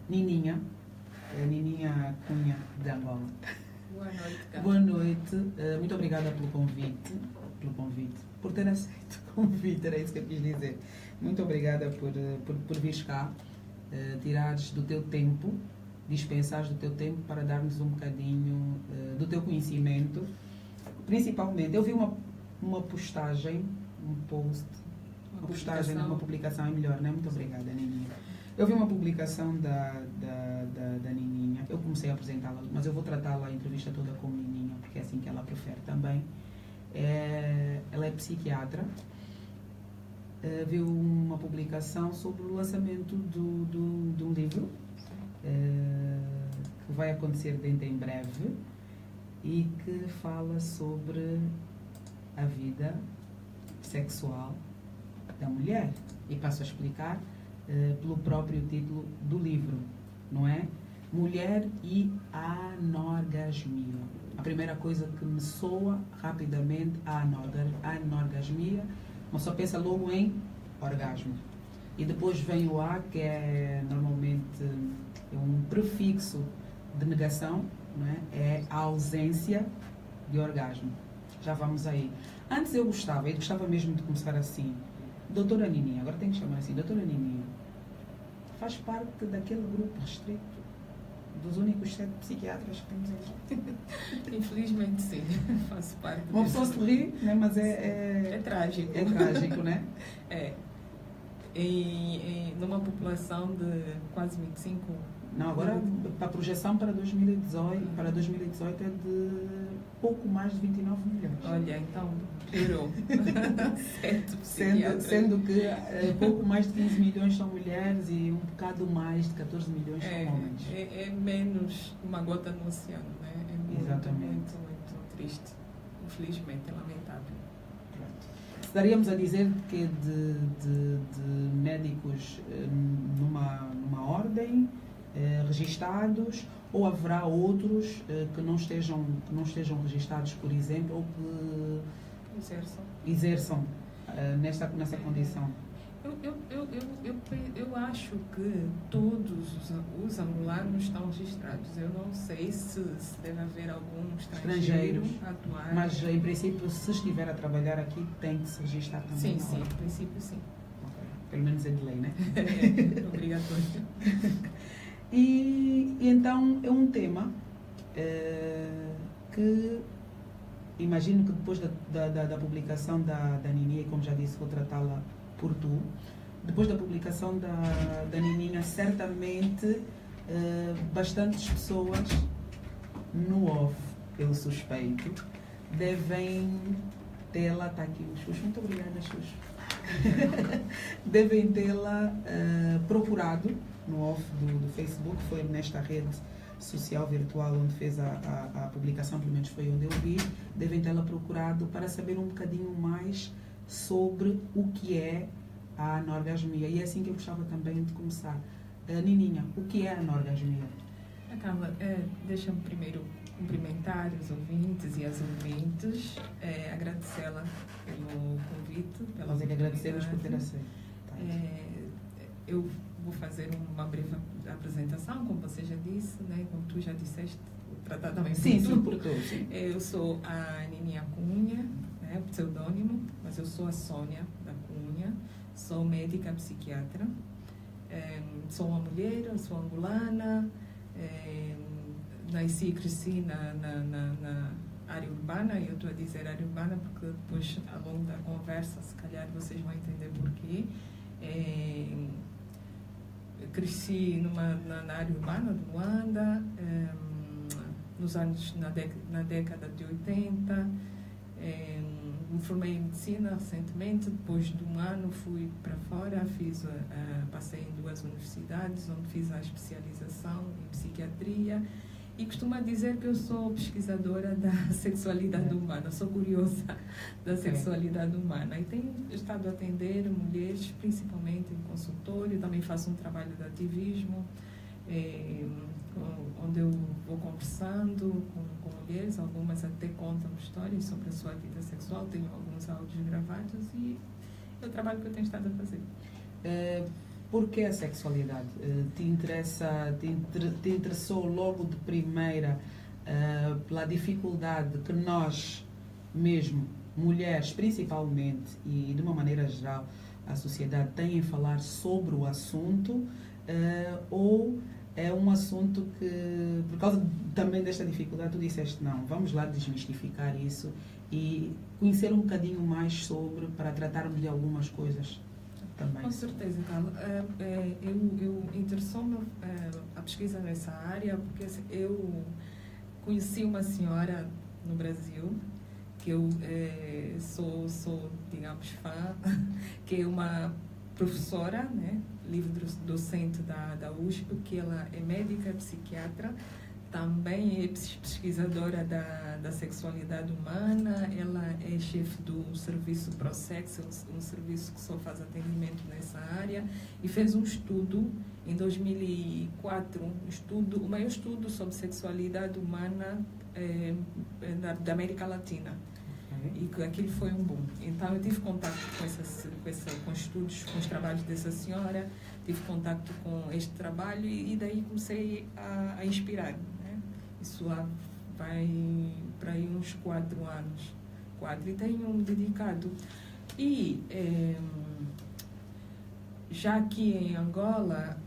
Nininha, Nininha Cunha de Angola. Boa noite, Carlos. Boa noite, muito obrigada pelo convite, por ter aceito o convite, era isso que eu quis dizer. Muito obrigada por vires cá, tirares do teu tempo, dispensares do teu tempo para dar-nos um bocadinho do teu conhecimento. Principalmente, eu vi uma postagem, um post, uma publicação é melhor, né? Muito obrigada, Nininha. Eu vi uma publicação da Nininha, eu comecei a apresentá-la, mas eu vou tratá-la a entrevista toda como Nininha, porque é assim que ela prefere também. Ela é psiquiatra. Viu uma publicação sobre o lançamento de um livro que vai acontecer dentro em breve e que fala sobre a vida sexual da mulher. E passo a explicar pelo próprio título do livro, não é? Mulher e anorgasmia. A primeira coisa que me soa rapidamente a anorgasmia, mas só pensa logo em orgasmo. E depois vem o A, que é normalmente um prefixo de negação, não é? É a ausência de orgasmo. Já vamos aí. Antes eu gostava mesmo de começar assim. Doutora Nininha, agora tem que chamar assim, Doutora Nininha, faz parte daquele grupo restrito dos únicos 7 psiquiatras que temos aqui? Infelizmente, sim, faço parte. Uma pessoa se ri, né? Mas é trágico. É trágico, né? Numa população de quase 25. Não, agora a projeção para 2018 é de pouco mais de 29 milhões. Olha, então piorou. Sendo que pouco mais de 15 milhões são mulheres e um bocado mais de 14 milhões são homens. É menos uma gota no oceano, né? É muito, exatamente. muito triste. Infelizmente, é lamentável. Estaríamos a dizer que de médicos numa ordem registados, ou haverá outros que não estejam registados, por exemplo, ou que exerçam nessa condição? Eu acho que todos os angolanos estão registrados. Eu não sei se deve haver algum estrangeiro a atuar. Mas, em princípio, se estiver a trabalhar aqui, tem que se registrar também. Sim, em princípio, sim. Okay. Pelo menos é de lei, né? É obrigatório. E então é um tema que imagino que depois da publicação da Nininha, como já disse, vou tratá-la por tu, depois da publicação da Nininha, certamente bastantes pessoas no off, eu suspeito, devem tê-la, está aqui o Xuxo, muito obrigada, Xuxo, devem tê-la procurado no off do Facebook, foi nesta rede social virtual onde fez a publicação, pelo menos foi onde eu vi, devem tê-la procurado para saber um bocadinho mais sobre o que é a anorgasmia. E é assim que eu gostava também de começar. Nininha, o que é a anorgasmia? Carla, deixa-me primeiro cumprimentar os ouvintes e as ouvintes, agradecê-la pelo convite. Nós é que agradecemos por ter aceito. Eu vou fazer uma breve apresentação, como você já disse, né? Como tu já disseste, tratar também por tu. Sim. Eu sou a Nininha Cunha, né? Pseudônimo, mas eu sou a Sônia da Cunha, sou médica psiquiatra, sou uma mulher, eu sou angolana, nasci e cresci na área urbana, e eu estou a dizer área urbana porque depois, ao longo da conversa, se calhar vocês vão entender porquê. Cresci na área urbana de Luanda, na década de 80, me formei em medicina recentemente, depois de um ano fui para fora, passei em 2 universidades, onde fiz a especialização em psiquiatria, e costumo dizer que eu sou pesquisadora da sexualidade humana, sou curiosa da sexualidade humana, e tenho estado a atender mulheres, principalmente em consultório, também faço um trabalho de ativismo, onde eu vou conversando com mulheres, algumas até contam histórias sobre a sua vida sexual, tenho alguns áudios gravados, e é o trabalho que eu tenho estado a fazer. Por que a sexualidade? Te interessou logo de primeira pela dificuldade que nós, mesmo, mulheres principalmente, e de uma maneira geral, a sociedade tem em falar sobre o assunto, ou é um assunto que, por causa também desta dificuldade, tu disseste, não, vamos lá desmistificar isso e conhecer um bocadinho mais sobre, para tratarmos de algumas coisas também. Com certeza, Carla. Eu interessou-me a pesquisa nessa área porque eu conheci uma senhora no Brasil que eu sou, digamos, fã, que é uma professora, né, livre-docente da USP, que ela é médica, psiquiatra, também é pesquisadora da sexualidade humana, ela é chefe do serviço ProSex, um serviço que só faz atendimento nessa área, e fez um estudo em 2004, o maior estudo sobre sexualidade humana da América Latina. E que aquilo foi um boom. Então eu tive contato com estudos, com os trabalhos dessa senhora, tive contato com este trabalho e daí comecei a inspirar-me, né? Isso vai para aí uns 4 anos. E tenho-me dedicado. E já aqui em Angola,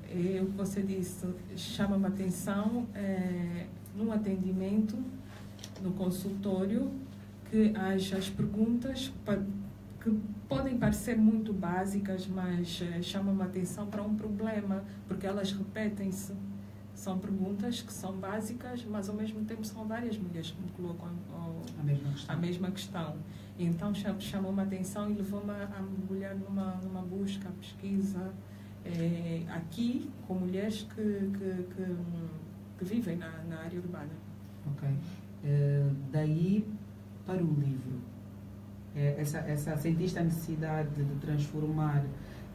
o que você disse chama-me a atenção num atendimento, no consultório, que haja as perguntas que podem parecer muito básicas, mas chamam a atenção para um problema, porque elas repetem-se. São perguntas que são básicas, mas ao mesmo tempo são várias mulheres que me colocam a mesma questão. Então chamam a atenção e levou-me a mergulhar numa busca, pesquisa, aqui com mulheres que vivem na área urbana. Ok. Daí para o livro, sentiste a necessidade de transformar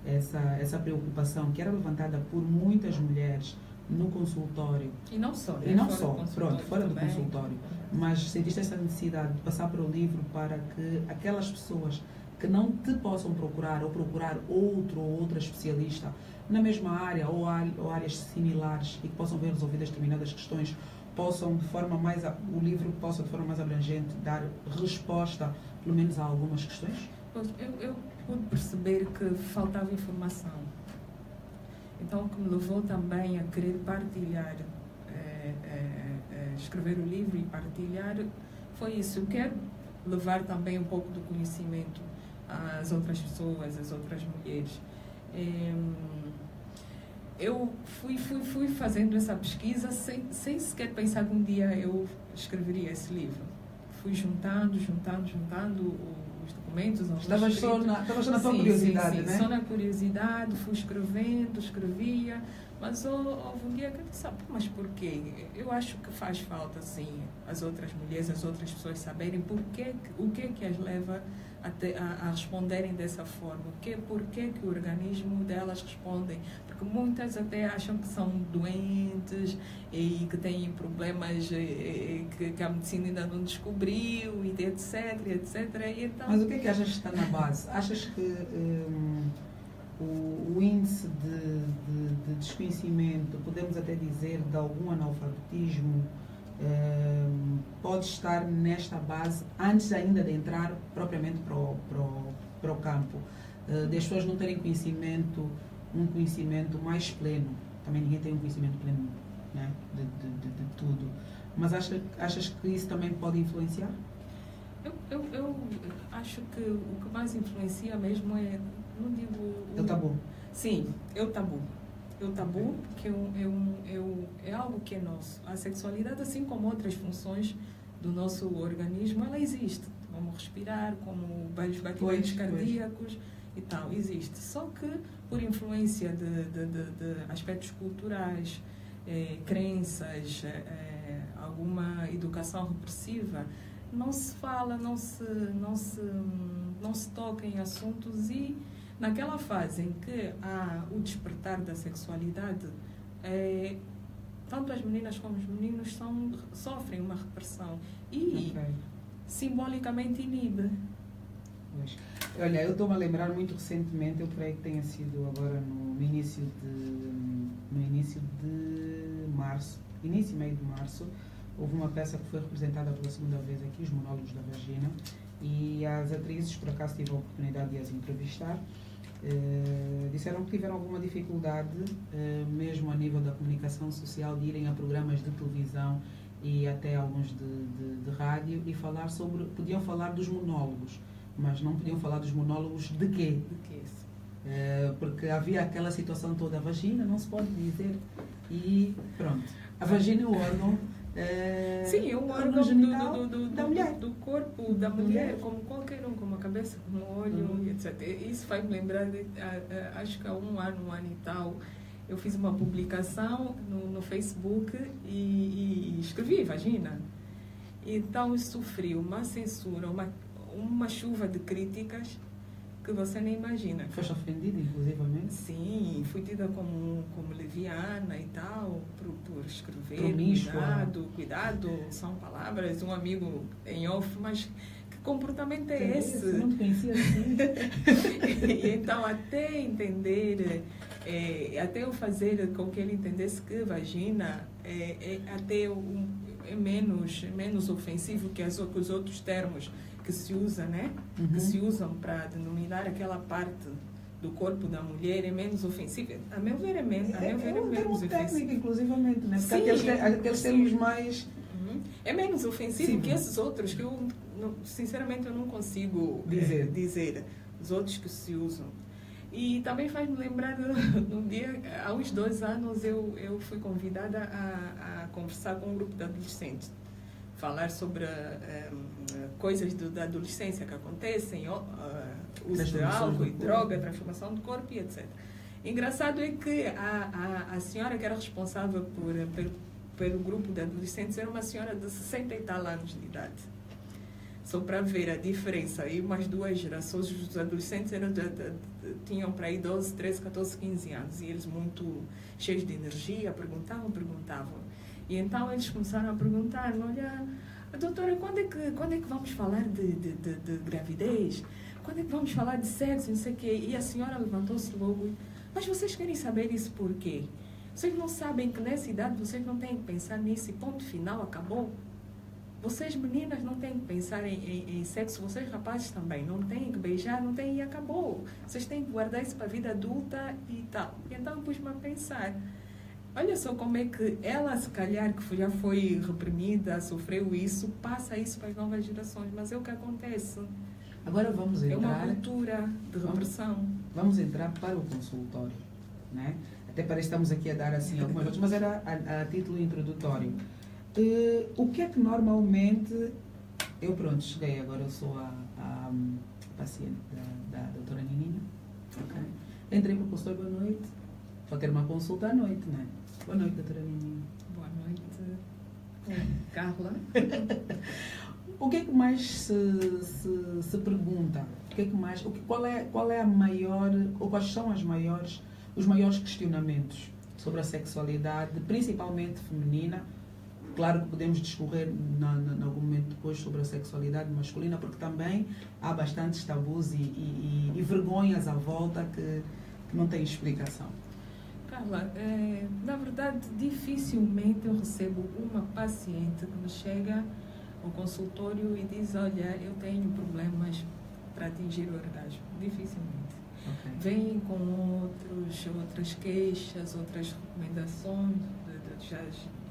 essa preocupação que era levantada por muitas mulheres no consultório. E não só. Fora do consultório. Mas sentiste essa necessidade de passar para o livro para que aquelas pessoas que não te possam procurar ou procurar outro ou outra especialista na mesma área ou áreas similares e que possam ver resolvidas determinadas questões, o livro possa de forma mais abrangente dar resposta, pelo menos a algumas questões? Eu pude perceber que faltava informação. Então, o que me levou também a querer partilhar, escrever o livro e partilhar, foi isso. Eu quero levar também um pouco do conhecimento às outras pessoas, às outras mulheres. Eu fui fazendo essa pesquisa sem sequer pensar que um dia eu escreveria esse livro. Fui juntando os documentos. Estavas só na tua curiosidade, né? Só na curiosidade, fui escrevia, mas houve um dia que eu disse, mas porquê? Eu acho que faz falta, sim, as outras mulheres, as outras pessoas saberem o que as leva a responderem dessa forma, porquê que o organismo delas respondem, porque muitas até acham que são doentes e que têm problemas que a medicina ainda não descobriu, e etc. E então... Mas o que é que achas que está na base? Achas que o índice de desconhecimento, podemos até dizer de algum analfabetismo, pode estar nesta base antes ainda de entrar propriamente para o campo, das pessoas não terem um conhecimento mais pleno? Também ninguém tem um conhecimento pleno, né, de tudo, mas achas que isso também pode influenciar? Eu acho que o que mais influencia mesmo não digo... É o tabu. Sim, é o tabu. O tabu, que é algo que é nosso. A sexualidade, assim como outras funções do nosso organismo, ela existe. Como respirar, como vários batimentos cardíacos e tal, existe. Só que, por influência de aspectos culturais, crenças, alguma educação repressiva, não se fala, não se toca em assuntos, e naquela fase em que há o despertar da sexualidade, tanto as meninas como os meninos sofrem uma repressão e simbolicamente inibe. Pois. Olha, eu estou-me a lembrar muito recentemente, eu creio que tenha sido agora no início de março, início e meio de março, houve uma peça que foi representada pela segunda vez aqui, Os Monólogos da Vagina, e as atrizes, por acaso tive a oportunidade de as entrevistar, disseram que tiveram alguma dificuldade, mesmo a nível da comunicação social, de irem a programas de televisão e até alguns de rádio e podiam falar dos monólogos, mas não podiam falar dos monólogos de quê? De que isso? Porque havia aquela situação toda, a vagina não se pode dizer, e pronto, a vagina é o órgão. Sim, é um órgão da mulher. do corpo da mulher, como qualquer um, como a cabeça, como o olho, etc. Isso faz me lembrar, acho que há um ano e tal, eu fiz uma publicação no Facebook e escrevi vagina. Então eu sofri uma censura, uma chuva de críticas que você nem imagina. Foste ofendida, inclusivamente? Sim, fui tida como leviana e tal, por escrever. Promíscua. Cuidado, são palavras, um amigo em off, mas que comportamento é esse? Eu não te conhecia assim. E então, até entender, até eu fazer com que ele entendesse que vagina é menos ofensivo que os outros termos que se usa, né? Que se usam para denominar aquela parte do corpo da mulher, é menos ofensivo. A meu ver é menos ofensivo. Técnico, inclusivamente, né? Porque Sim, aqueles termos mais... É menos ofensivo que esses outros que eu, sinceramente, eu não consigo dizer. Os outros que se usam. E também faz-me lembrar num dia, há uns 2 anos, eu fui convidada a conversar com um grupo de adolescentes. Falar sobre coisas da adolescência que acontecem, uso de álcool e droga, transformação do corpo e etc. Engraçado é que a senhora que era responsável pelo grupo de adolescentes era uma senhora de 60 e tal anos de idade. Só para ver a diferença. E umas 2 gerações, os adolescentes tinham para aí 12, 13, 14, 15 anos. E eles muito cheios de energia, perguntavam. E então eles começaram a perguntar, olha, doutora, quando é que vamos falar de gravidez? Quando é que vamos falar de sexo? Não sei o quê. E a senhora levantou-se logo, mas vocês querem saber isso por quê? Vocês não sabem que nessa idade vocês não têm que pensar nisso e ponto final, acabou? Vocês meninas não têm que pensar em sexo, vocês rapazes também não têm que beijar, não têm e acabou. Vocês têm que guardar isso para a vida adulta e tal. E então pus-me a pensar. Olha só como é que ela, se calhar, que já foi reprimida, sofreu isso, passa isso para as novas gerações. Mas é o que acontece. Agora vamos entrar... É uma cultura de repressão. Vamos entrar para o consultório, né? Até parece que estamos aqui a dar assim algumas outras, mas era a título introdutório. O que é que normalmente... Eu, pronto, cheguei agora, eu sou a paciente da doutora Nininha. Okay. Entrei para o consultório, boa noite. Só quero uma consulta à noite, né? Boa noite, doutora Nininha. Boa noite, Carla. O que é que mais se pergunta? O que é que mais, qual é a maior, ou quais são os maiores questionamentos sobre a sexualidade, principalmente feminina? Claro que podemos discorrer em algum momento depois sobre a sexualidade masculina, porque também há bastantes tabus e vergonhas à volta que não têm explicação. Carla, na verdade, dificilmente eu recebo uma paciente que me chega ao consultório e diz, olha, eu tenho problemas para atingir o orgasmo. Dificilmente. Okay. Vêm com outras queixas, outras recomendações,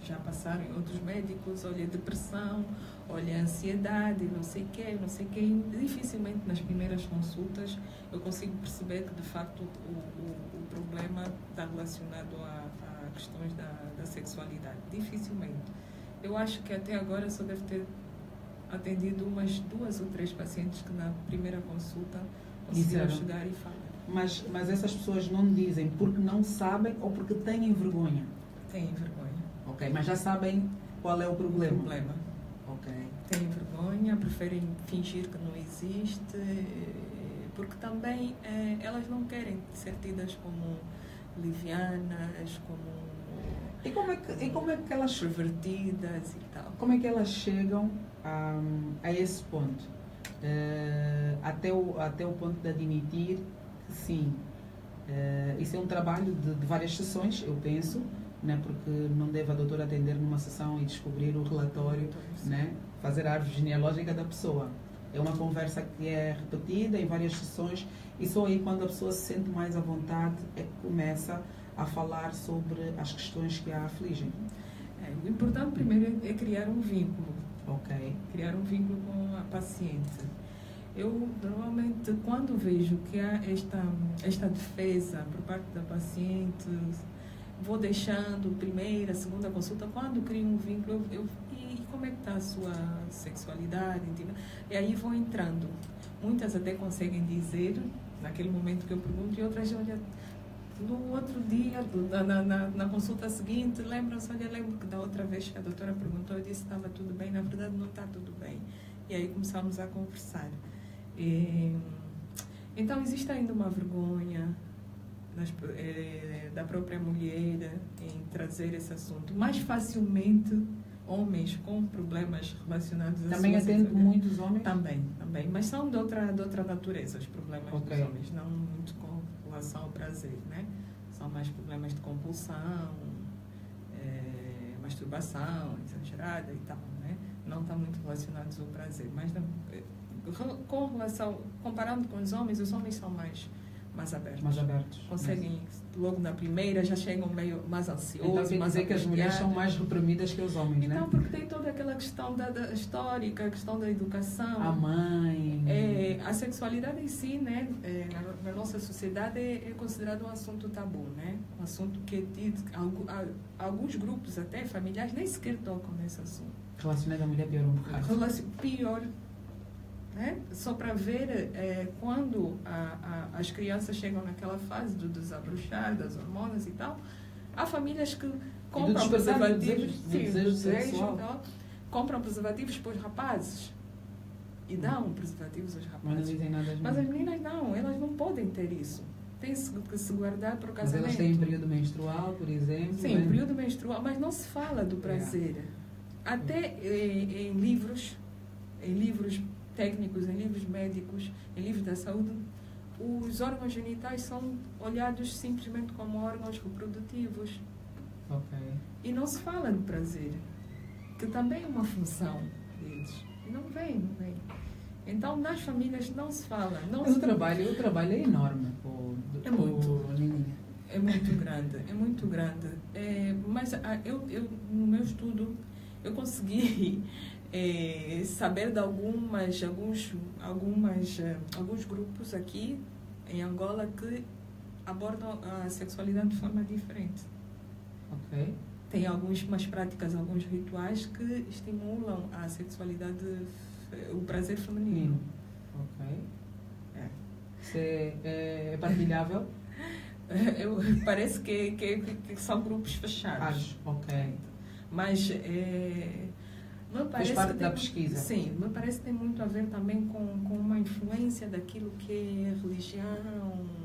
já passaram em outros médicos, olha, depressão, olha, ansiedade, não sei o quê. Dificilmente nas primeiras consultas eu consigo perceber que, de facto, o problema está relacionado a questões da sexualidade. Dificilmente. Eu acho que até agora só deve ter atendido umas 2 ou 3 pacientes que na primeira consulta conseguiram chegar e falar. Mas essas pessoas não dizem porque não sabem ou porque têm vergonha? Têm vergonha. Ok, mas já sabem qual é o problema? Ok. Têm vergonha, preferem fingir que não existe, porque também elas não querem ser tidas como livianas, como... E como é que elas... pervertidas e tal. Como é que elas chegam a esse ponto? até o ponto de admitir que sim, isso é um trabalho de várias sessões, eu penso, né, porque não deve a doutora atender numa sessão e descobrir o relatório, né, fazer a árvore genealógica da pessoa. É uma conversa que é repetida em várias sessões e só aí quando a pessoa se sente mais à vontade é que começa a falar sobre as questões que a afligem. O importante primeiro é criar um vínculo. Ok. Criar um vínculo com a paciente. Eu, normalmente, quando vejo que há esta defesa por parte da paciente, vou deixando primeira, segunda consulta, quando crio um vínculo, e como é que está a sua sexualidade? E aí vou entrando. Muitas até conseguem dizer, naquele momento que eu pergunto, e outras, olha, no outro dia, na consulta seguinte, lembram-se, olha, lembro que da outra vez que a doutora perguntou, eu disse que estava tudo bem, na verdade não está tudo bem. E aí começamos a conversar. Então existe ainda uma vergonha da própria mulher em trazer esse assunto. Mais facilmente, homens com problemas relacionados a também atende muitos homens? Também, mas são de outra natureza os problemas dos homens, não muito com relação ao prazer, né? São mais problemas de compulsão, masturbação exagerada e tal, né? Não estão muito relacionados ao prazer, mas com relação, comparando com os homens são mais abertos. Mais abertos. Conseguem, logo na primeira, já chegam meio mais ansiosos. Então quer dizer que as mulheres são mais reprimidas que os homens, né? Então, porque tem toda aquela questão da histórica, a questão da educação. A mãe. A sexualidade em si, né? Na nossa sociedade é considerado um assunto tabu, né? Um assunto que é tido, alguns grupos até familiares nem sequer tocam nesse assunto. Relacionado à mulher pior um bocado. Pior. Né? Só para ver quando as crianças chegam naquela fase do desabrochar, das hormonas e tal, há famílias que compram preservativos, compram preservativos para os rapazes e dão preservativos aos rapazes. Mas não dizem nada. Mas as meninas não, elas não podem ter isso. Tem que se guardar para o casamento. Mas elas têm período menstrual, por exemplo. Sim, período menstrual, mas não se fala do prazer. Até em livros técnicos, em livros médicos, em livros da saúde, os órgãos genitais são olhados simplesmente como órgãos reprodutivos. Ok. E não se fala do prazer, que também é uma função deles. E não vem. Então, nas famílias não se fala. Mas o trabalho é enorme. É muito grande. Mas eu, no meu estudo, eu consegui saber de alguns grupos aqui em Angola que abordam a sexualidade de forma diferente. Ok. Tem algumas práticas, alguns rituais que estimulam a sexualidade, o prazer feminino. Ok. Isso é partilhável? Parece que são grupos fechados. Ok. Mas faz parte da pesquisa. Sim, me parece que tem muito a ver também com uma influência daquilo que é religião.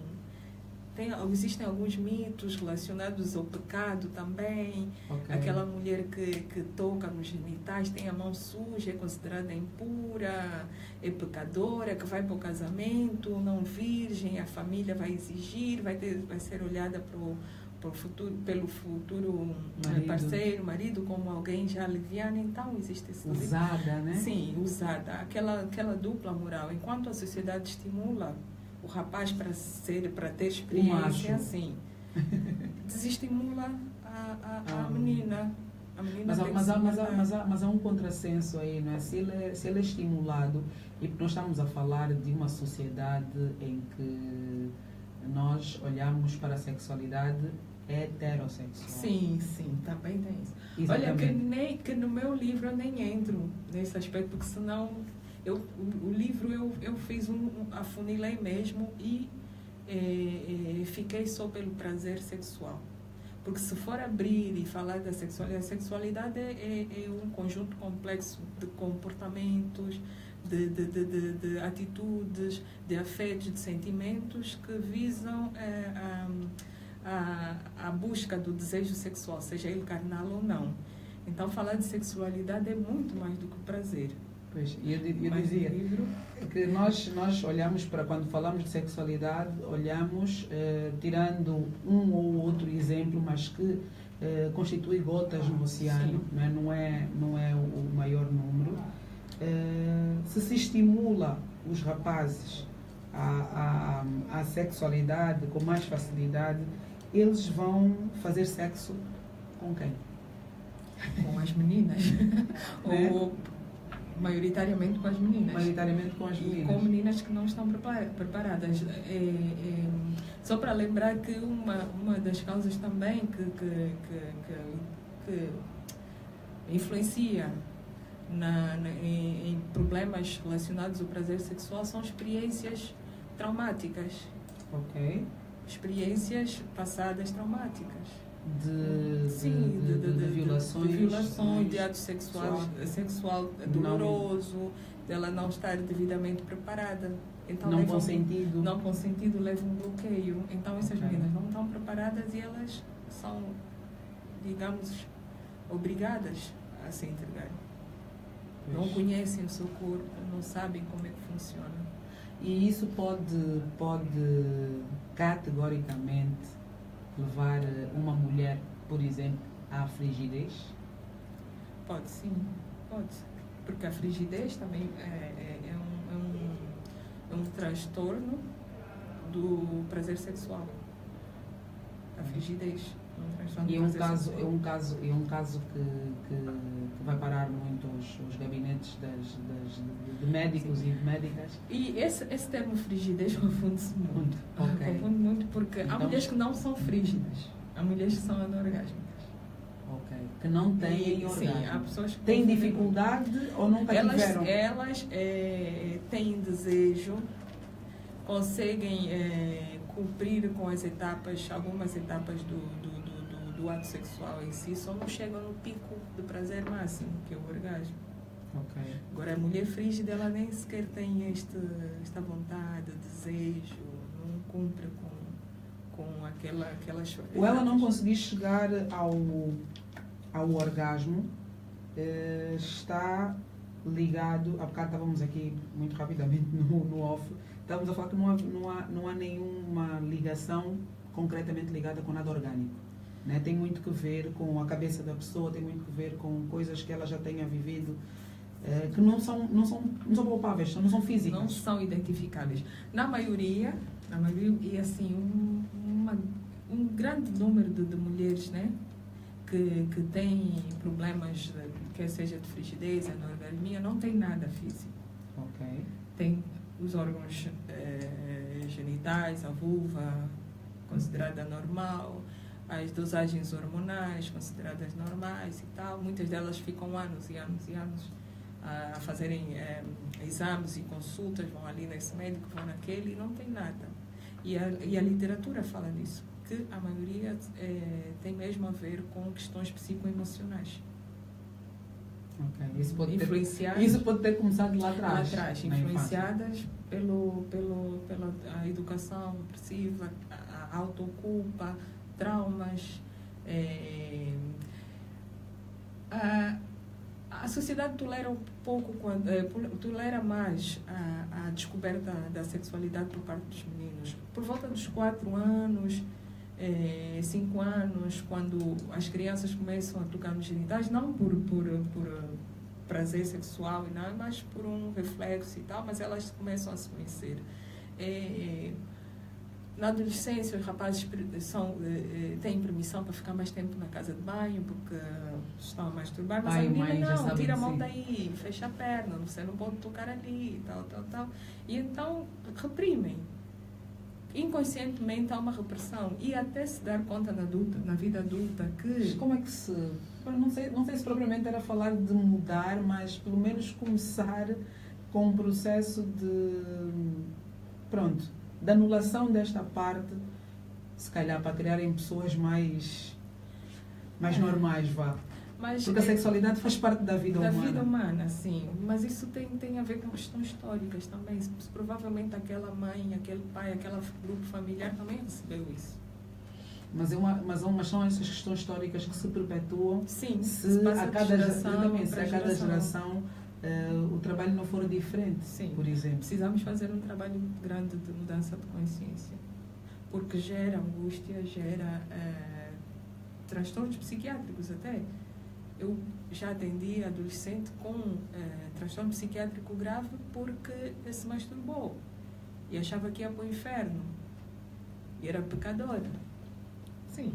Existem alguns mitos relacionados ao pecado também. Okay. Aquela mulher que toca nos genitais tem a mão suja, é considerada impura, é pecadora, que vai para o casamento, não virgem, a família vai exigir, vai ser olhada pelo futuro marido, como alguém já leviano. Então existe esse usada, né? Sim, usada. Aquela dupla moral. Enquanto a sociedade estimula o rapaz para ter experiência, assim, desestimula a menina. Mas há um contrassenso aí, não é? Se ele é estimulado, e nós estamos a falar de uma sociedade em que nós olhamos para a sexualidade heterossexual. Sim, também tem isso. Exatamente. Olha, que no meu livro eu nem entro nesse aspecto, porque senão o livro eu fiz afunilei mesmo e fiquei só pelo prazer sexual. Porque se for abrir e falar da sexualidade, a sexualidade é um conjunto complexo de comportamentos, de atitudes, de afetos, de sentimentos que visam a busca do desejo sexual, seja ele carnal ou não. Então, falar de sexualidade é muito mais do que prazer. Pois, eu dizia que nós olhamos para, quando falamos de sexualidade, olhamos tirando um ou outro exemplo, mas que constitui gotas no oceano, não é o maior número. Se estimula os rapazes à sexualidade com mais facilidade, eles vão fazer sexo com quem? Com as meninas. Ou maioritariamente com as meninas. Maioritariamente com as meninas. E com meninas que não estão preparadas. Só para lembrar que uma das causas também que influencia em problemas relacionados ao prazer sexual são experiências traumáticas. Ok. Experiências passadas traumáticas. De violações, de ato sexual doloroso, dela não estar devidamente preparada. Então, não consentido. Não consentido leva um bloqueio. Então essas meninas não estão preparadas e elas são, digamos, obrigadas a se entregar. Pois. Não conhecem o seu corpo, não sabem como é que funciona. E isso pode categoricamente levar uma mulher, por exemplo, à frigidez? Pode sim, pode. Porque a frigidez também é um transtorno do prazer sexual. A frigidez é um transtorno do prazer sexual. É um caso que vai parar muito os gabinetes de médicos e de médicas. E esse termo frigidez confunde-se muito. Okay. Confunde muito porque então, há mulheres que não são frígidas, há mulheres que são anorgásmicas. Ok. Que não têm orgasmo. Sim, há pessoas que têm dificuldade ou nunca tiveram? Elas têm desejo, conseguem cumprir com as etapas, algumas etapas do ato sexual em si, só não chegam no pico de prazer máximo, que é o orgasmo. Okay. Agora, a mulher frígida, ela nem sequer tem esta vontade, desejo, não cumpre com aquelas... Ou ela não conseguir chegar ao orgasmo, está ligado... Há bocado estávamos aqui, muito rapidamente, no off, estávamos a falar que não há nenhuma ligação concretamente ligada com nada orgânico. Né? Tem muito que ver com a cabeça da pessoa, tem muito que ver com coisas que ela já tenha vivido, que não são palpáveis, não são físicas. Não são identificáveis. Na maioria e assim, um grande número de mulheres, né, que têm problemas, quer seja de frigidez, anorgasmia, não tem nada físico. Ok. Tem os órgãos genitais, a vulva, considerada normal, as dosagens hormonais consideradas normais e tal. Muitas delas ficam anos e anos e anos a fazerem exames e consultas, vão ali nesse médico, vão naquele, e não tem nada. E a literatura fala disso, que a maioria tem mesmo a ver com questões psicoemocionais. Okay. Isso pode ter começado lá atrás. Influenciadas pela educação opressiva, a autoculpa, traumas. A sociedade tolera um pouco, tolera mais a descoberta da sexualidade por parte dos meninos. Por volta dos 4 anos, 5 anos, quando as crianças começam a tocar nos genitais, não por prazer sexual, mas por um reflexo e tal, mas elas começam a se conhecer. Na adolescência, os rapazes têm permissão para ficar mais tempo na casa de banho porque estão a masturbar, mas a menina não, tira a mão daí, fecha a perna, você não pode tocar ali, tal. E então reprimem. Inconscientemente há uma repressão e até se dar conta na vida adulta que... Mas como é que se... Não sei se propriamente era falar de mudar, mas pelo menos começar com um processo de anulação desta parte, se calhar para criarem pessoas mais normais, porque a sexualidade faz parte da vida humana. Da vida humana, sim. Mas isso tem a ver com questões históricas também. Provavelmente aquela mãe, aquele pai, aquele grupo familiar também recebeu isso. Mas são essas questões históricas que se perpetuam. Sim, se a cada geração o trabalho não for diferente, sim, por exemplo. Precisamos fazer um trabalho grande de mudança de consciência, porque gera angústia, gera transtornos psiquiátricos até. Eu já atendi adolescente com transtorno psiquiátrico grave porque se masturbou e achava que ia para o inferno e era pecador. Sim.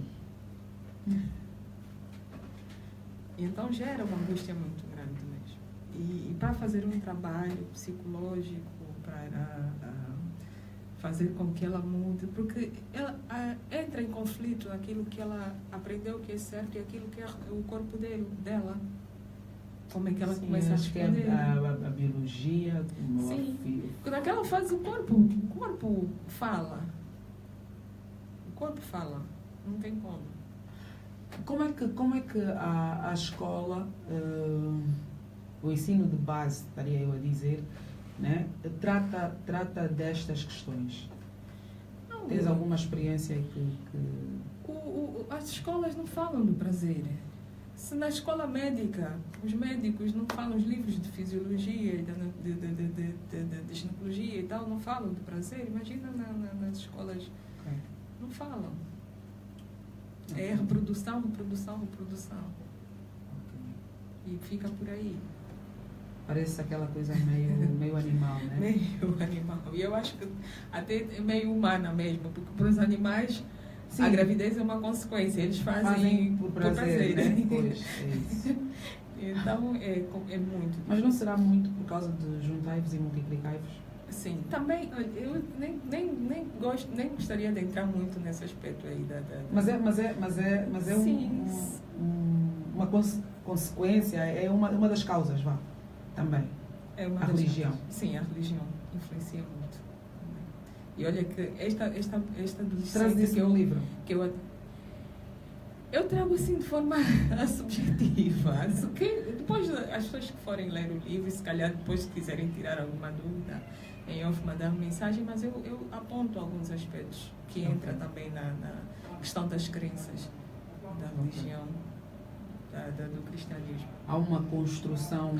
E então gera uma angústia muito grande mesmo. E para fazer um trabalho psicológico, para fazer com que ela mude, porque ela entra em conflito aquilo que ela aprendeu que é certo e aquilo que é o corpo dela. Como é que ela começa a responder? Que a biologia... Sim, porque naquela fase o corpo fala. O corpo fala, não tem como. Como é que a escola, o ensino de base, estaria eu a dizer, né, trata destas questões? Não, tens alguma experiência que... As escolas não falam do prazer. Se na escola médica os médicos não falam, os livros de fisiologia, de ginecologia e tal, não falam do prazer, imagina nas escolas, não falam. É reprodução. E fica por aí. Parece aquela coisa meio animal, né? Meio animal. E eu acho que até é meio humana mesmo, porque para os animais, sim, a gravidez é uma consequência. Eles fazem por prazer, né? Pois, é isso. Então, é muito. Mas não será muito por causa de juntai-vos e multiplicai-vos? Sim, também eu nem gostaria de entrar muito nesse aspecto aí Mas é sim, uma consequência, é uma das causas, vá, também. É uma a religião. Sim, a religião influencia muito. E olha que esta adolescente traz isso no livro. Que eu trago assim de forma subjetiva. Depois as pessoas que forem ler o livro, se calhar depois se quiserem tirar alguma dúvida, em off mandar uma mensagem, mas eu aponto alguns aspectos que entram também na questão das crenças, da religião, do cristianismo. Há uma construção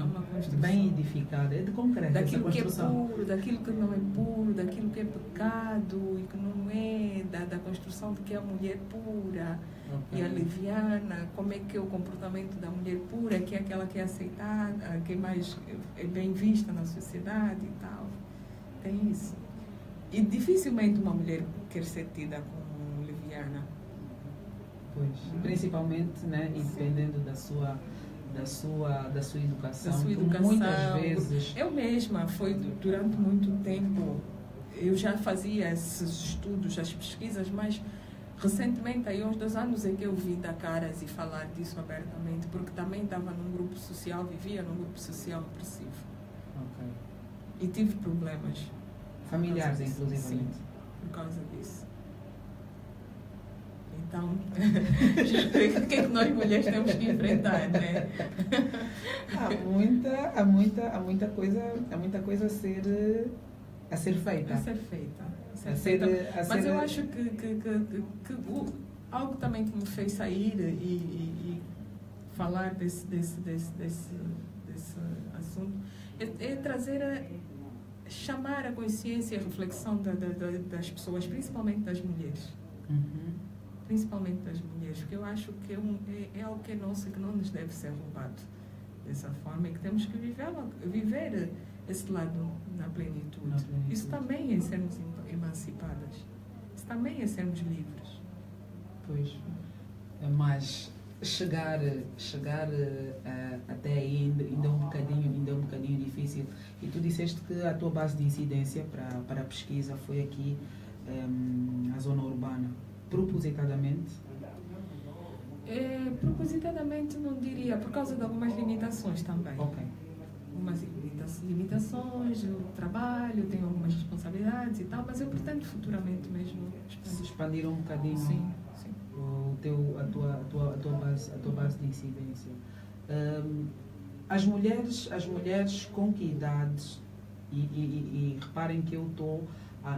bem edificada, é de concreto. Daquilo que é puro, daquilo que não é puro, daquilo que é pecado e que não é, da construção de que é a mulher pura e a leviana, como é que é o comportamento da mulher pura, que é aquela que é aceitada, que é mais bem vista na sociedade e tal. Tem isso. E dificilmente uma mulher quer ser tida como leviana. Pois, principalmente, né, e dependendo da sua educação. Muitas vezes. Eu mesma, foi durante muito tempo, eu já fazia esses estudos, as pesquisas, mas recentemente, aí uns 2 anos, é que eu vi dar caras e falar disso abertamente, porque também estava num grupo social, vivia num grupo social opressivo. Ok. E tive problemas. Familiares, inclusive. Sim, por causa disso. Então, o que é que nós mulheres temos que enfrentar, né? Há muita coisa a ser feita. Mas eu acho que algo também que me fez sair e falar desse assunto é trazer chamar a consciência e a reflexão das pessoas, principalmente das mulheres. Uhum. Principalmente das mulheres, porque eu acho que é algo que é nosso e que não nos deve ser roubado dessa forma, e que temos que viver esse lado na plenitude. Isso também é sermos emancipadas. Isso também é sermos livres. Pois, mas chegar até aí ainda é um bocadinho difícil. E tu disseste que a tua base de incidência para a pesquisa foi aqui, a zona urbana. Propositadamente? Propositadamente não diria, por causa de algumas limitações também. Ok. Algumas limitações, eu trabalho, tenho algumas responsabilidades e tal, mas eu pretendo futuramente mesmo expandir um bocadinho. Sim. A tua base de incidência. As mulheres com que idades, e reparem que eu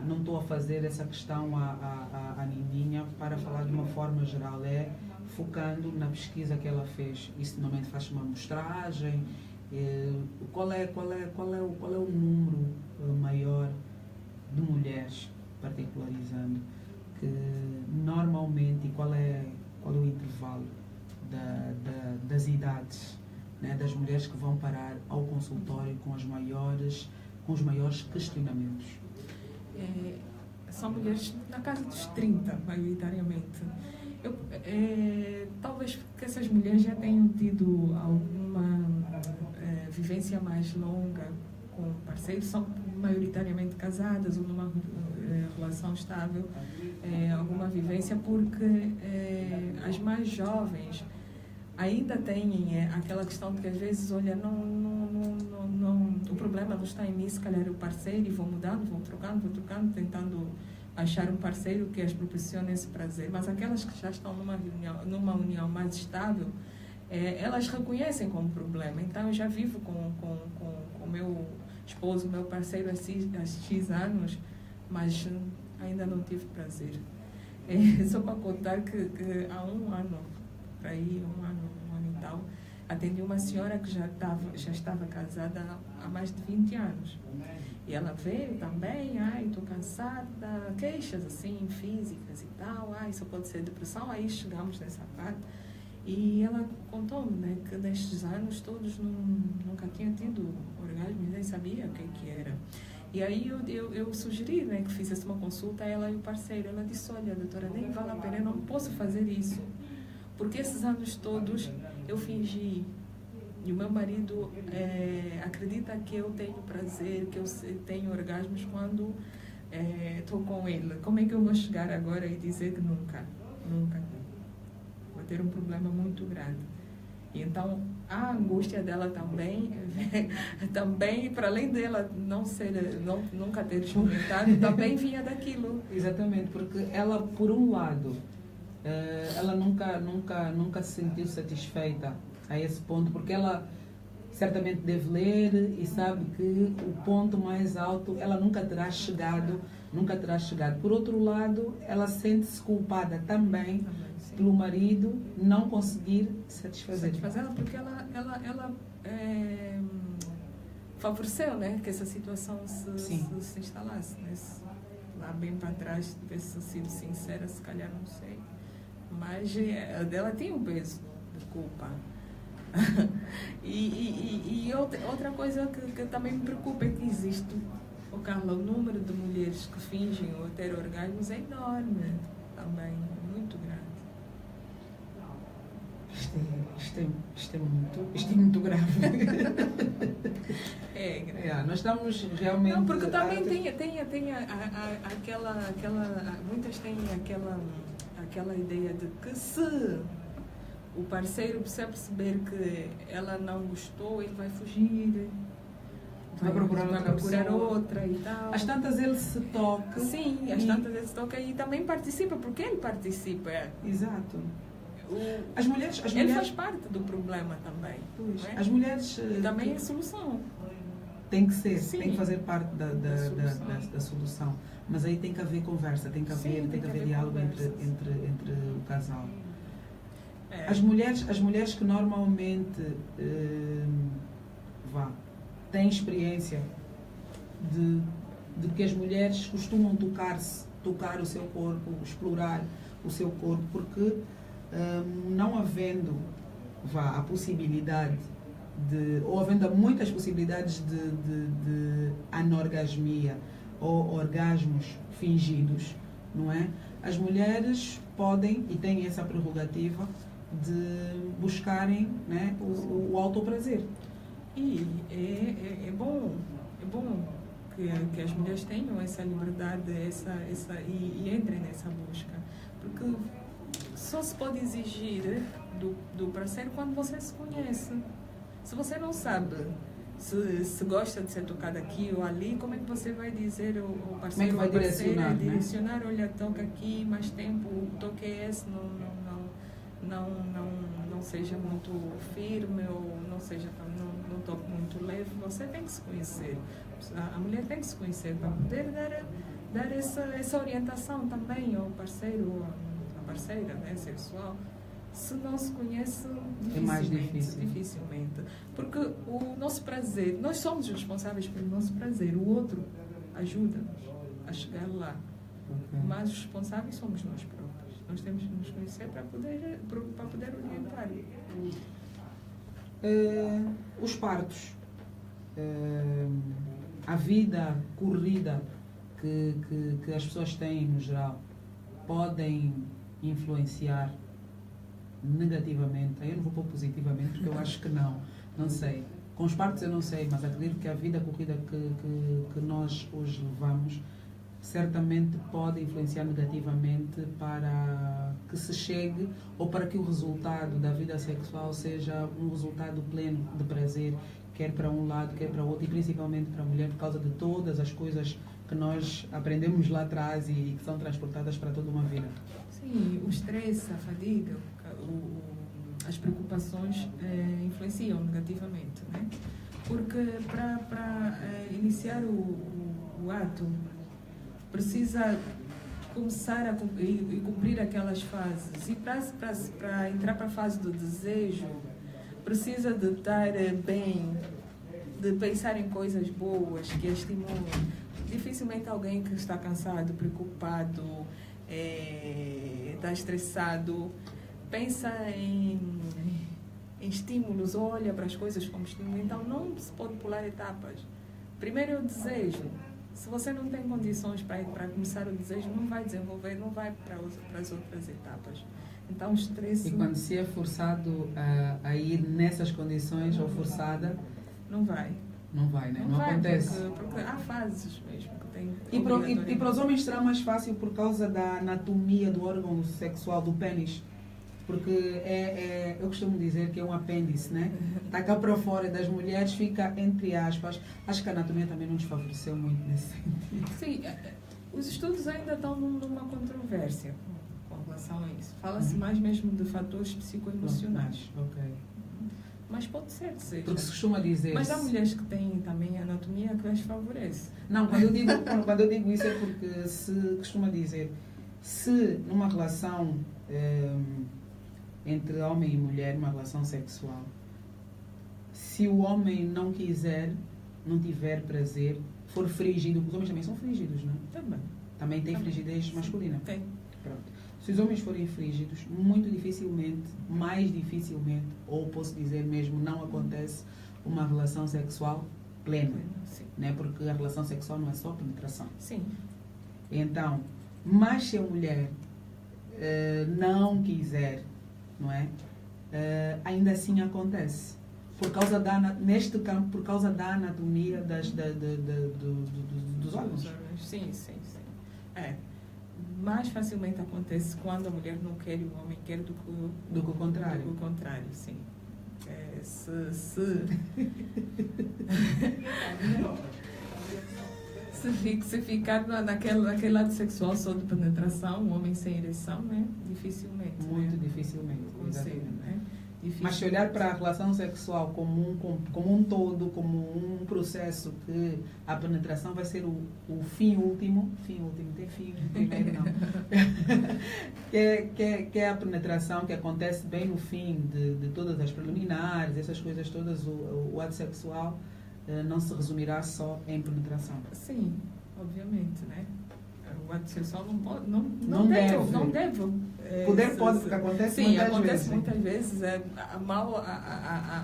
não estou a fazer essa questão à Nindinha para falar de uma forma geral, é focando na pesquisa que ela fez. Isso normalmente faz uma amostragem, Qual é o número maior de mulheres, particularizando, que normalmente, e qual é o intervalo das idades, né, das mulheres que vão parar ao consultório com os maiores questionamentos? São mulheres na casa dos 30, maioritariamente. Talvez porque essas mulheres já tenham tido alguma vivência mais longa com parceiros, são maioritariamente casadas ou numa relação estável, alguma vivência, porque as mais jovens ainda têm aquela questão de que às vezes, olha, o problema não está em mim, se calhar o parceiro, e vou mudando, vou trocando, tentando achar um parceiro que as proporcione esse prazer. Mas aquelas que já estão numa união mais estável, elas reconhecem como problema. Então, eu já vivo com o meu esposo, meu parceiro há X anos, mas ainda não tive prazer. Só para contar que há um ano e tal, atendi uma senhora que já estava casada há mais de 20 anos. E ela veio também, estou cansada, queixas assim, físicas e tal, isso pode ser depressão. Aí chegamos nessa parte e ela contou-me, né, que nestes anos todos nunca tinha tido orgasmo, nem sabia o que era. E aí eu sugeri, né, que fizesse uma consulta a ela e o parceiro. Ela disse, olha, doutora, nem vale a pena, eu não posso fazer isso, porque esses anos todos eu fingi. E o meu marido acredita que eu tenho prazer, que eu tenho orgasmos quando estou com ele. Como é que eu vou chegar agora e dizer que nunca? Nunca. Vou ter um problema muito grande. E então, a angústia dela também, para além dela nunca ter experimentado, também vinha daquilo. Exatamente, porque ela, por um lado, ela nunca se sentiu satisfeita a esse ponto, porque ela certamente deve ler e sabe que o ponto mais alto ela nunca terá chegado. Por outro lado, ela sente-se culpada também pelo marido não conseguir satisfazê-la, porque ela favoreceu, né, que essa situação se instalasse, né? Lá bem para trás, se tivesse sido sincera, se calhar não sei, mas ela tem um peso de culpa. e outra coisa que também me preocupa é que existe, Carla, o número de mulheres que fingem ou ter orgasmos é enorme também, muito grande. Isto é muito grave. grave. Nós estamos realmente... Não, porque também tem aquela... Muitas têm aquela ideia de que se o parceiro precisa perceber que ela não gostou, ele vai fugir, vai procurar outra e tal. Às tantas ele se toca. Sim, às tantas ele se toca e também participa, porque ele participa. Exato. Ele faz parte do problema também. Pois, as mulheres... também é solução. Tem que ser, Sim, tem que fazer parte da solução. Mas aí tem que haver conversa, tem que haver diálogo entre o casal. As mulheres que normalmente têm experiência de que as mulheres costumam tocar o seu corpo, explorar o seu corpo, porque não havendo a possibilidade ou havendo muitas possibilidades de anorgasmia ou orgasmos fingidos, não é? As mulheres podem e têm essa prerrogativa de buscarem, né, o autoprazer. E é bom que as mulheres tenham essa liberdade e entrem nessa busca, porque só se pode exigir do parceiro quando você se conhece. Se você não sabe se gosta de ser tocado aqui ou ali, como é que você vai dizer ao parceiro, vai direcionar, né? Olha, toca aqui mais tempo, o toque é esse, não seja muito firme ou não toque muito leve. Você tem que se conhecer, a mulher tem que se conhecer para poder dar essa orientação também ao parceiro ou à parceira, né, sexual, Se não se conhece, é mais difícil. Dificilmente. Porque o nosso prazer, nós somos responsáveis pelo nosso prazer, o outro ajuda-nos a chegar lá. Okay. Mas os responsáveis somos nós próprios. Nós temos que nos conhecer para poder orientar. Os partos, a vida corrida que as pessoas têm no geral, podem influenciar negativamente? Eu não vou pôr positivamente porque eu acho que não sei. Com os partos eu não sei, mas acredito que a vida corrida que nós hoje levamos certamente pode influenciar negativamente para que se chegue ou para que o resultado da vida sexual seja um resultado pleno de prazer, quer para um lado, quer para o outro, e principalmente para a mulher, por causa de todas as coisas que nós aprendemos lá atrás e que são transportadas para toda uma vida. Sim, o estresse, a fadiga, as preocupações influenciam negativamente, né? Porque para iniciar o ato precisa começar a cumprir aquelas fases, e para entrar para a fase do desejo precisa de estar bem, de pensar em coisas boas que a estimulam. Dificilmente alguém que está cansado, preocupado, está estressado, pensa em estímulos, olha para as coisas como estímulo. Então não se pode pular etapas. Primeiro é o desejo. Se você não tem condições para começar o desejo, não vai desenvolver, não vai para as outras etapas. Então o estresse... E quando se é forçado a ir nessas condições ou forçada... Não vai. Não vai, né? Não vai, acontece. Porque há fases mesmo que tem... E para os homens será mais fácil por causa da anatomia do órgão sexual, do pênis? Porque eu costumo dizer que é um apêndice, né? Está cá para fora, das mulheres fica entre aspas. Acho que a anatomia também não nos favoreceu muito nesse sentido. Sim, os estudos ainda estão numa controvérsia com relação a isso. Fala-se mais mesmo de fatores psicoemocionais. Ok. Mas pode ser que seja. Porque se costuma dizer... Mas há mulheres que têm também a anatomia que as favorece. Não, quando eu digo isso é porque se costuma dizer, se numa relação entre homem e mulher, uma relação sexual, se o homem não quiser, não tiver prazer, for frígido, os homens também são frígidos, não é? Também tem frigidez masculina. Tem. Pronto. Se os homens forem frígidos, muito dificilmente, mais dificilmente, ou posso dizer mesmo, não acontece uma relação sexual plena. Sim. Né? Porque a relação sexual não é só penetração. Sim. Então, mas se a mulher não quiser, não é? Ainda assim acontece. Por causa neste campo, por causa da anatomia dos órgãos. Sim. Mais facilmente acontece quando a mulher não quer e o homem quer do que o contrário. Do que o contrário, sim. Se ficar naquele lado sexual só de penetração, um homem sem ereção, né? Dificilmente. Muito dificilmente. Conselho, né? Mas se olhar para a relação sexual como um todo, como um processo, que a penetração vai ser o fim último, tem fim primeiro não, que é a penetração que acontece bem no fim de todas as preliminares, essas coisas todas, o ato sexual não se resumirá só em penetração. Sim, obviamente, né? O ato sexual não deve. Poder pode, porque acontece sim, muitas acontece vezes. Muitas vezes.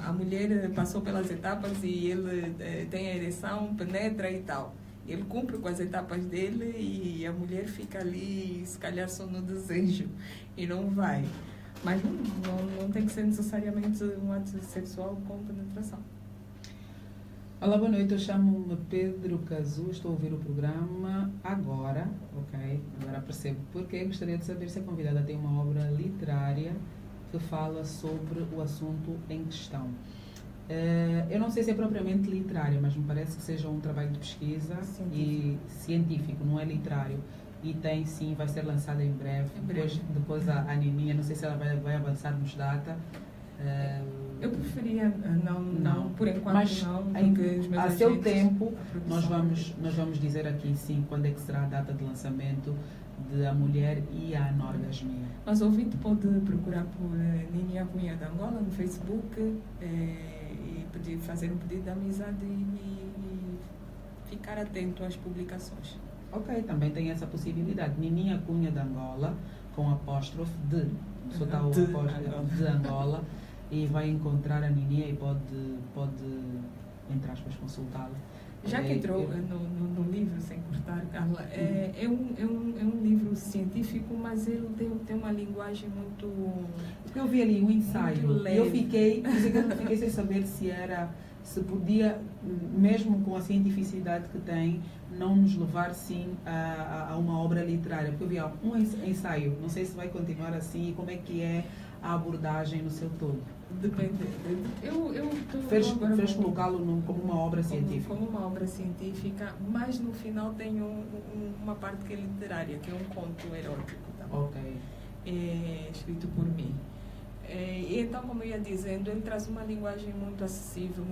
A mulher passou pelas etapas e ele tem a ereção, penetra e tal. Ele cumpre com as etapas dele e a mulher fica ali, se calhar só no desejo, e não vai. Mas não tem que ser necessariamente um ato sexual com penetração. Olá, boa noite, eu chamo-me Pedro Cazu, estou a ouvir o programa agora, ok? Agora percebo porque gostaria de saber se a convidada tem uma obra literária que fala sobre o assunto em questão. Eu não sei se é propriamente literária, mas me parece que seja um trabalho de pesquisa e científico, não é literário. E tem sim, vai ser lançada em breve. Depois a Nininha, não sei se ela vai avançar-nos data. Eu preferia não, por enquanto mas não, porque os meus a seu tempo nós vamos dizer aqui sim quando é que será a data de lançamento de A Mulher e a Anorgasmia. Mas o ouvinte pode procurar por Nininha Cunha de Angola no Facebook e fazer um pedido de amizade e ficar atento às publicações. Ok, também tem essa possibilidade. Nininha Cunha de Angola, com apóstrofe de, só está o apóstrofe de Angola, e vai encontrar a Nininha e pode entre aspas, consultá-la. Já que entrou no livro, sem cortar, Carla, é um livro científico, mas ele tem uma linguagem muito... Porque eu vi ali um ensaio e eu fiquei sem saber se podia, mesmo com a cientificidade que tem, não nos levar sim a uma obra literária. Porque eu vi um ensaio, não sei se vai continuar assim, e como é que é a abordagem no seu todo. Depende. Fez colocá-lo como uma obra científica. Como uma obra científica, mas no final tem uma parte que é literária, que é um conto erótico. Tá? Ok. Escrito por mim. E então, como eu ia dizendo, ele traz uma linguagem muito acessível,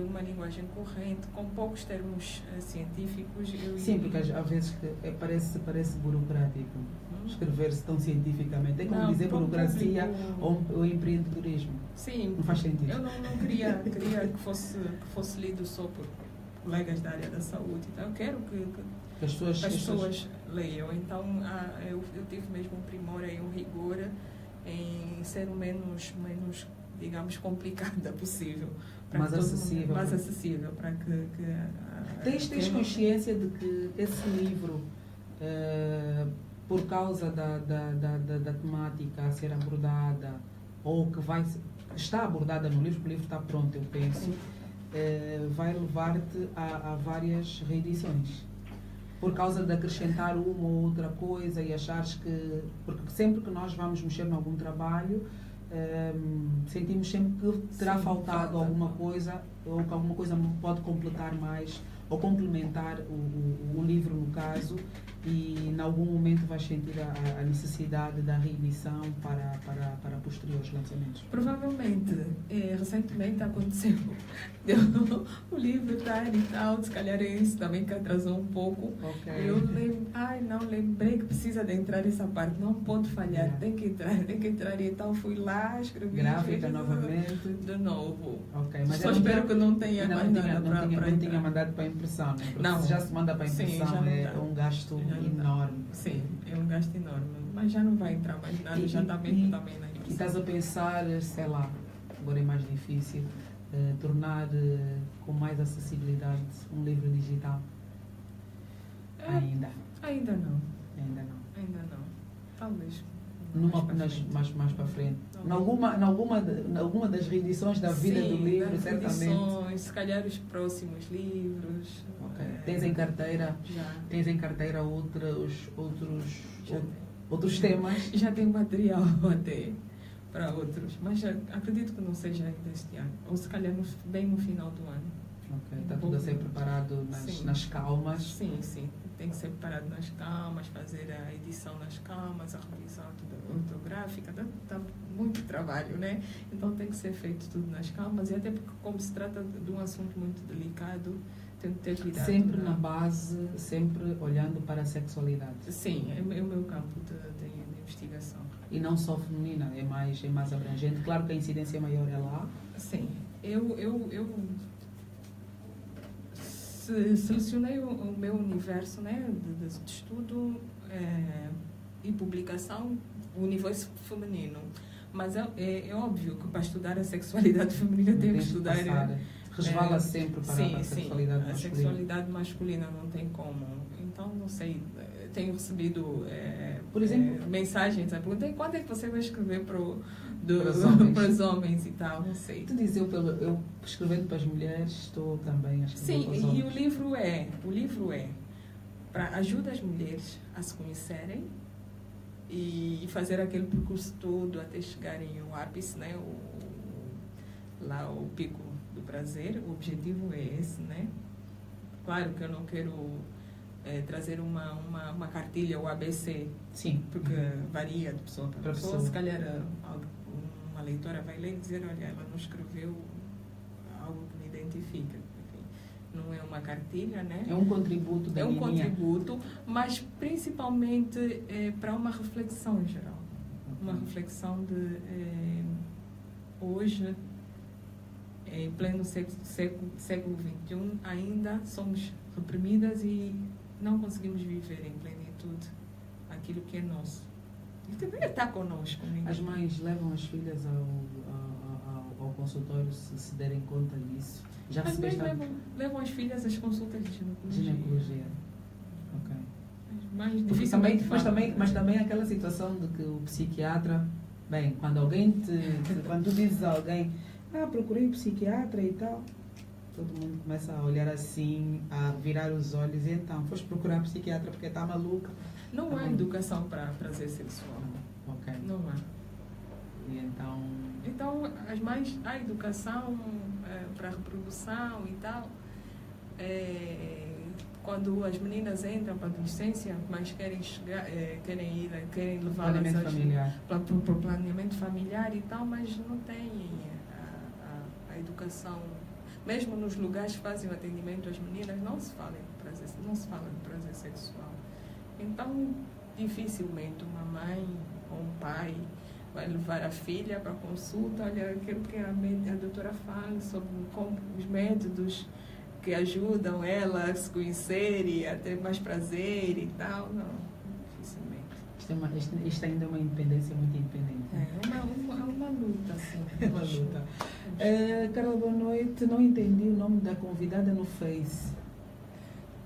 uma linguagem corrente, com poucos termos científicos. Sim, porque às vezes parece burocrático escrever-se tão cientificamente. É como dizer burocracia ou empreendedorismo. Sim. Não faz sentido. Eu não queria que fosse lido só por colegas da área da saúde. Então, eu quero que as pessoas leiam. Então, eu tive mesmo um primor e um rigor em ser o menos, digamos, complicada possível. Mais acessível. Mais acessível para que Tens consciência de que esse livro, por causa da temática a ser abordada, ou que está abordada no livro, porque o livro está pronto, eu penso, vai levar-te a várias reedições? Por causa de acrescentar uma ou outra coisa e achares que... Porque sempre que nós vamos mexer em algum trabalho, sentimos sempre que terá faltado alguma coisa, ou que alguma coisa pode completar mais, ou complementar o livro, no caso, e em algum momento vais sentir a necessidade da reedição para posteriores lançamentos. Provavelmente. Recentemente aconteceu. O livro está editado, se calhar é isso também que atrasou um pouco. Okay. Eu lembrei que precisa de entrar essa parte, não pode falhar, tem que entrar. E então fui lá, escrevi. Gráfica novamente. De novo. Ok, mas só espero que não tenha não tinha mandado para impressão, né? Porque não, se já se manda para impressão, é um gasto enorme. Sim, é um gasto enorme. Mas já não vai entrar mais nada, já está mesmo também na impressão. E estás a pensar, sei lá, agora é mais difícil, tornar com mais acessibilidade um livro digital? Ainda não. Talvez. Mais para frente. Em alguma das reedições da vida do livro, certamente. Se calhar os próximos livros. Okay. Tens em carteira? Já. Tens em carteira outros temas? Já tenho material até para outros, mas acredito que não seja ainda este ano. Ou se calhar bem no final do ano. Ok, está tudo a ser preparado nas calmas? Sim. Tem que ser preparado nas calmas, fazer a edição nas calmas, a revisão ortográfica, dá muito trabalho, né? Então tem que ser feito tudo nas calmas, e até porque, como se trata de um assunto muito delicado, tem que ter cuidado. Sempre na base, sempre olhando para a sexualidade. Sim, é o meu campo de investigação. E não só feminina, é mais abrangente. Claro que a incidência maior é lá. Sim, eu selecionei o meu universo, né, de estudo e publicação, o universo feminino. Mas é óbvio que para estudar a sexualidade feminina tem que estudar... Resvala sempre para a sexualidade masculina. A sexualidade masculina não tem como. Então, não sei, tenho recebido, por exemplo, mensagens a perguntar quando é que você vai escrever para os homens e tal, não sei. Tu dizes, eu escrevendo para as mulheres, estou também a escrever para os homens. Sim, e o livro é para ajudar as mulheres a se conhecerem e fazer aquele percurso todo até chegarem ao ápice, né? Lá o pico do prazer. O objetivo é esse, né? Claro que eu não quero trazer uma cartilha, o ABC. Sim. Porque varia de pessoa para pessoa. Se calhar uma leitora vai ler e dizer, olha, ela não escreveu algo que me identifica. Enfim, não é uma cartilha, né? É um contributo da um Nininha. contributo, mas principalmente para uma reflexão geral. Uma reflexão de hoje, em pleno século XXI, ainda somos reprimidas e não conseguimos viver em plenitude aquilo que é nosso. E deveria estar conosco. As mães levam as filhas ao consultório se derem conta disso? Já As mães recebeste levam as filhas às consultas de ginecologia? Ok. As mães Porque dificilmente mas também aquela situação de que o psiquiatra, bem, quando alguém quando tu dizes a alguém, procurei um psiquiatra e tal, todo mundo começa a olhar assim, a virar os olhos, e então, foste procurar psiquiatra porque está maluca. Não há educação para prazer sexual. Ok. Não há. E então, as mães, a educação para a reprodução e tal, quando as meninas entram para a adolescência, mas querem levar para o planeamento familiar e tal, mas não têm a educação. Mesmo nos lugares que fazem o atendimento às meninas, não se fala de prazer sexual. Então, dificilmente uma mãe ou um pai vai levar a filha para a consulta, olha, aquilo que a doutora fala sobre como os métodos que ajudam ela a se conhecer e a ter mais prazer e tal. Não, dificilmente. Isto ainda é uma independência muito independente. É uma luta, assim. É uma luta. Carla, boa noite. Não entendi o nome da convidada no Face.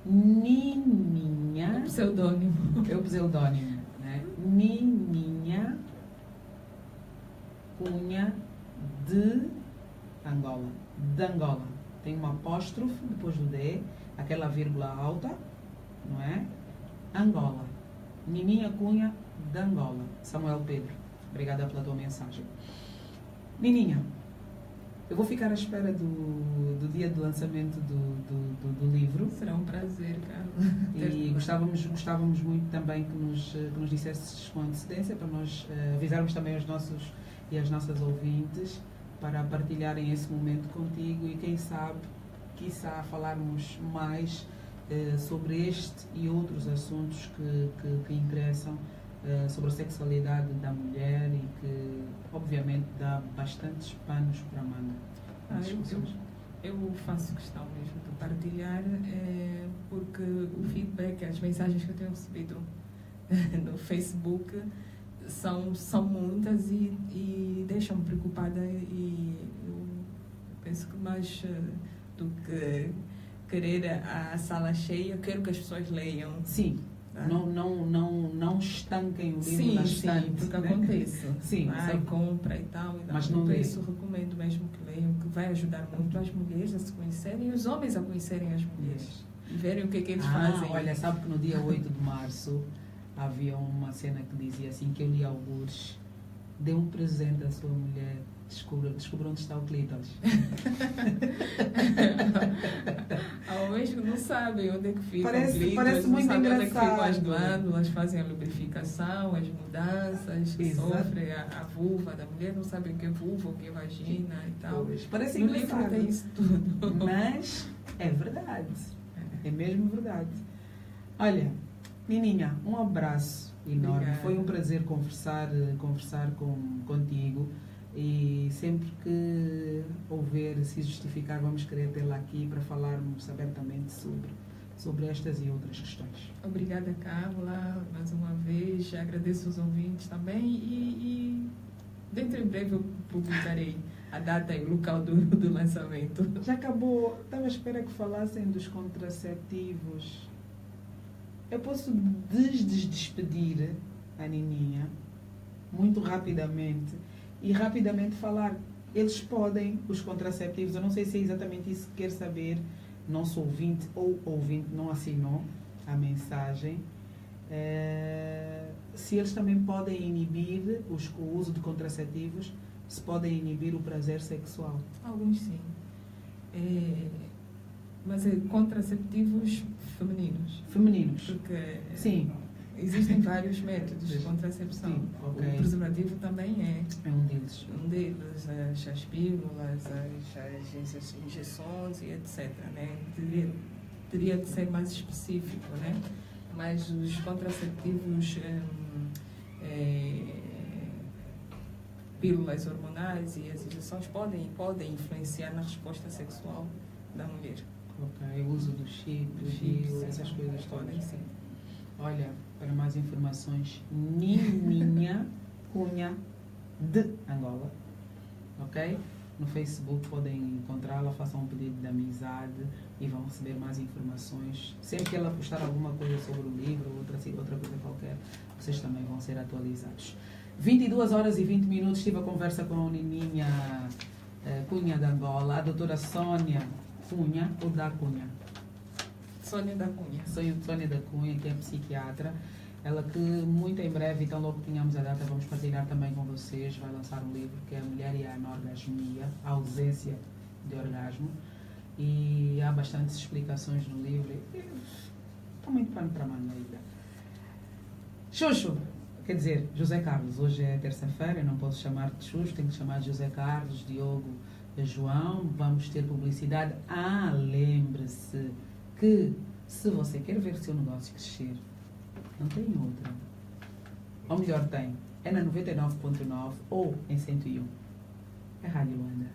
Nininha. É o pseudônimo. É o pseudônimo, né? Nininha Cunha de Angola. De Angola. Tem um apóstrofe depois do D, aquela vírgula alta, não é? Angola. Nininha Cunha de Angola. Samuel Pedro. Obrigada pela tua mensagem. Nininha, eu vou ficar à espera do dia de lançamento do livro. Será um prazer, Carla. E gostávamos muito também que nos dissesses com antecedência, para nós avisarmos também os nossos e as nossas ouvintes para partilharem esse momento contigo e quem sabe, quiçá, falarmos mais sobre este e outros assuntos que interessam sobre a sexualidade da mulher e que, obviamente, dá bastantes panos para a manga. Eu faço questão mesmo de partilhar, porque o feedback, as mensagens que eu tenho recebido no Facebook são muitas e deixam-me preocupada, e eu penso que mais do que querer a sala cheia, eu quero que as pessoas leiam. Sim. Tá? Não estanquem o livro na estante. Sim, porque acontece. Sim, compra e tal. Mas não por isso recomendo mesmo que leiam, que vai ajudar muito as mulheres a se conhecerem e os homens a conhecerem as mulheres. E verem o que é que eles fazem. Olha, sabe que no dia 8 de março havia uma cena que dizia assim, que eu li algures, dê um presente à sua mulher, descubra onde está o clítoris. Há homens que não sabem onde é que fica o clítoris, parece muito não sabem engraçado. Onde é que ficam as glândulas, fazem a lubrificação, as mudanças que sofre a vulva da mulher, não sabem o que é vulva, o que é vagina e tal. Parece no engraçado. livro tem isso tudo. Mas é verdade. É mesmo verdade. Olha, Nininha, um abraço enorme. Obrigada. Foi um prazer conversar contigo. E sempre que houver, se justificar, vamos querer tê-la aqui para falarmos abertamente sobre estas e outras questões. Obrigada, Carla, mais uma vez. Agradeço os ouvintes também e dentro em breve eu publicarei a data e o local do lançamento. Já acabou. Estava à espera que falassem dos contraceptivos. Eu posso despedir a Nininha muito rapidamente e rapidamente falar. Eles podem, os contraceptivos, eu não sei se é exatamente isso que quer saber, nosso ouvinte ou ouvinte não assinou a mensagem, se eles também podem inibir o uso de contraceptivos, se podem inibir o prazer sexual. Alguns sim. Mas contraceptivos femininos. Femininos. Porque sim. Existem vários métodos de contracepção. Sim, ok. O preservativo também É um deles. um deles, as pílulas, as injeções e etc. Né? Teria de ser mais específico, né? Mas os contraceptivos, pílulas hormonais e as injeções podem influenciar na resposta sexual da mulher. Ok, o uso do chip, essas coisas podem todas. sim. Olha, para mais informações, Nininha Cunha de Angola, ok? No Facebook podem encontrá-la, façam um pedido de amizade e vão receber mais informações. Sempre que ela postar alguma coisa sobre o livro ou outra coisa qualquer, vocês também vão ser atualizados. 22 horas e 20 minutos, tive a conversa com a Nininha Cunha de Angola, a doutora Sônia Cunha, ou da Cunha? Sônia da Cunha. Sônia da Cunha, que é psiquiatra. Ela que muito em breve, então logo que tenhamos a data, vamos partilhar também com vocês. Vai lançar um livro que é A Mulher e a Anorgasmia, a ausência de orgasmo. E há bastantes explicações no livro. Está muito pano para manga ainda. Xuxo, quer dizer, José Carlos, hoje é terça-feira, eu não posso chamar de Xuxo, tenho que chamar de José Carlos, Diogo, João. Vamos ter publicidade. Lembre-se que se você quer ver o seu negócio crescer, não tem outra. Ou melhor, tem. É na 99.9 ou em 101. É Rádio Luanda.